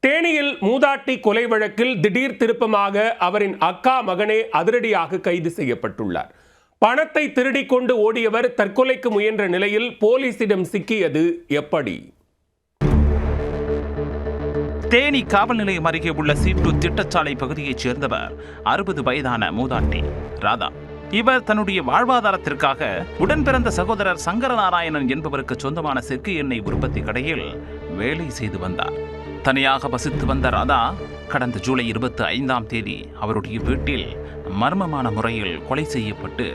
தேனியில் மூதாட்டி கொலை வழக்கில் திடீர் திருப்பமாக அவரின் அக்கா மகனே அதிரடியாக கைது செய்யப்பட்டுள்ளார். பணத்தை திருடிக் கொண்டு ஓடியவர் தற்கொலைக்கு முயன்ற நிலையில் போலீசிடம் சிக்கியது எப்படி? தேனி காவல் நிலையம் அருகே உள்ள சீட்டு திட்டச்சாலை பகுதியைச் சேர்ந்தவர் 60 வயதான மூதாட்டி ராதா. இவர் தன்னுடைய வாழ்வாதாரத்திற்காக உடன் பிறந்த சகோதரர் சங்கரநாராயணன் என்பவருக்கு சொந்தமான செக்கு எண்ணெய் உற்பத்தி கடையில் வேலை செய்து வந்தார். தனியாக வசித்து வந்த ராதா கடந்த ஜூலை 25ஆம் தேதி அவருடைய வீட்டில் மர்மமான முறையில் கொலை செய்யப்பட்டு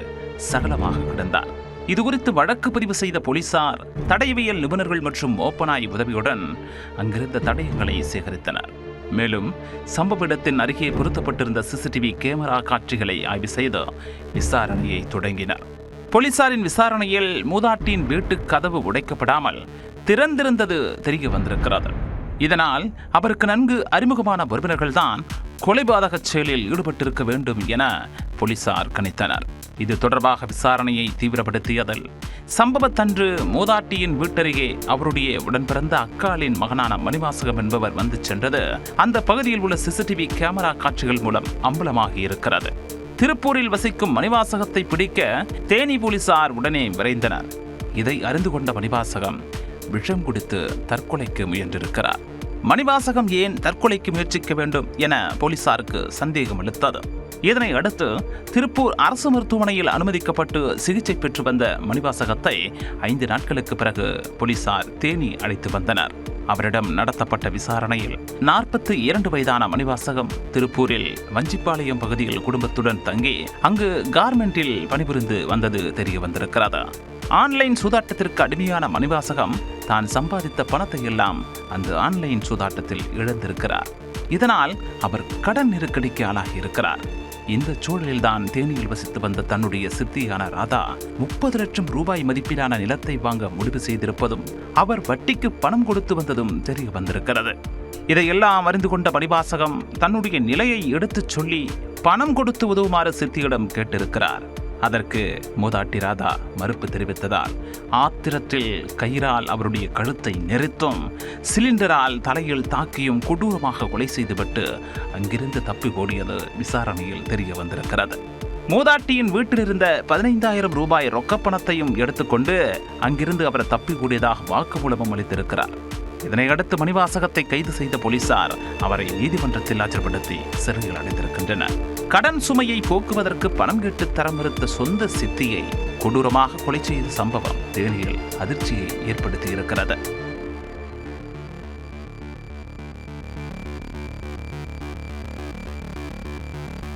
சகலமாக கிடந்தார். இதுகுறித்து வழக்கு பதிவு செய்த போலீசார் தடயவியல் நிபுணர்கள் மற்றும் ஓப்பனாய் உதவியுடன் அங்கிருந்த தடயங்களை சேகரித்தனர். மேலும் சம்பவ இடத்தின் அருகே பொருத்தப்பட்டிருந்த சிசிடிவி கேமரா காட்சிகளை ஆய்வு செய்து விசாரணையை தொடங்கினர். போலீசாரின் விசாரணையில் மூதாட்டியின் வீட்டு கதவு உடைக்கப்படாமல் திறந்திருந்தது தெரிய வந்திருக்கிறது. இதனால் அவருக்கு நன்கு அறிமுகமான உறவினர்கள்தான் கொலைபாதக செயலில் ஈடுபட்டிருக்க வேண்டும் என போலீசார் கணித்தனர். இது தொடர்பாக விசாரணையை தீவிரப்படுத்தியதில் சம்பவத்தன்று மூதாட்டியின் வீட்டருகே அவருடைய உடன்பிறந்த அக்காளின் மகனான மணிவாசகம் என்பவர் வந்து சென்றது அந்த பகுதியில் உள்ள சிசிடிவி கேமரா காட்சிகள் மூலம் அம்பலமாகி இருக்கிறது. திருப்பூரில் வசிக்கும் மணிவாசகத்தை பிடிக்க தேனி போலீசார் உடனே விரைந்தனர். இதை அறிந்து கொண்ட மணிவாசகம் விஷம் குடித்து தற்கொலைக்கு முயன்றிருக்கிறார். மணிவாசகம் ஏன் தற்கொலைக்கு முயற்சிக்க வேண்டும் என போலீசாருக்கு சந்தேகம் எழுத்தது. இதனை அடுத்து திருப்பூர் அரசு மருத்துவமனையில் அனுமதிக்கப்பட்டு சிகிச்சை பெற்று வந்த மணிவாசகத்தை 5 நாட்களுக்கு பிறகு போலீசார் தேனி அழைத்து வந்தனர். அவரிடம் நடத்தப்பட்ட விசாரணையில் 42 வயதான மணிவாசகம் திருப்பூரில் வஞ்சிப்பாளையம் பகுதியில் குடும்பத்துடன் தங்கி அங்கு கார்மெண்டில் பணிபுரிந்து வந்தது தெரிய வந்திருக்கிறது. ஆன்லைன் சூதாட்டத்திற்கு அடிமையான மணிவாசகம் தான் சம்பாதித்த பணத்தை எல்லாம் அந்த ஆன்லைன் சூதாட்டத்தில் இழந்திருக்கிறார். இதனால் அவர் கடன் நெருக்கடிக்கு ஆளாகி இருக்கிறார். இந்த சூழலில்தான் தேனியில் வசித்து வந்த தன்னுடைய சித்தியான ராதா 30 லட்சம் ரூபாய் மதிப்பிலான நிலத்தை வாங்க முடிவு செய்திருப்பதும் அவர் வட்டிக்கு பணம் கொடுத்து வந்ததும் தெரிய வந்திருக்கிறது. இதையெல்லாம் அறிந்து கொண்ட மணிவாசகம் தன்னுடைய நிலையை எடுத்துச் சொல்லி பணம் கொடுத்து உதவுமாறு சித்தியிடம் கேட்டிருக்கிறார். அதற்கு மூதாட்டி ராதா மறுப்பு தெரிவித்ததால் ஆத்திரத்தில் கயிறால் அவருடைய கழுத்தை நெரித்தும் சிலிண்டரால் தலையில் தாக்கியும் கொடூரமாக கொலை செய்துவிட்டு அங்கிருந்து தப்பி ஓடியது விசாரணையில் தெரிய வந்திருக்கிறது. மூதாட்டியின் வீட்டில் இருந்த 15,000 ரூபாய் ரொக்கப்பணத்தையும் எடுத்துக்கொண்டு அங்கிருந்து அவர் தப்பி ஓடியதாக வாக்குமூலமும் அளித்திருக்கிறார். இதனையடுத்து மணிவாசகத்தை கைது செய்த போலீசார் அவரை நீதிமன்றத்தில் ஆஜர்படுத்தி சிறையில் அடைத்திருக்கின்றனர். கடன் சுமையை போக்குவதற்கு பணம் கேட்டு தர மறுத்த சொந்த சித்தியை கொடூரமாக கொலை செய்த சம்பவம் தேனியில் அதிர்ச்சியை ஏற்படுத்தி இருக்கிறது.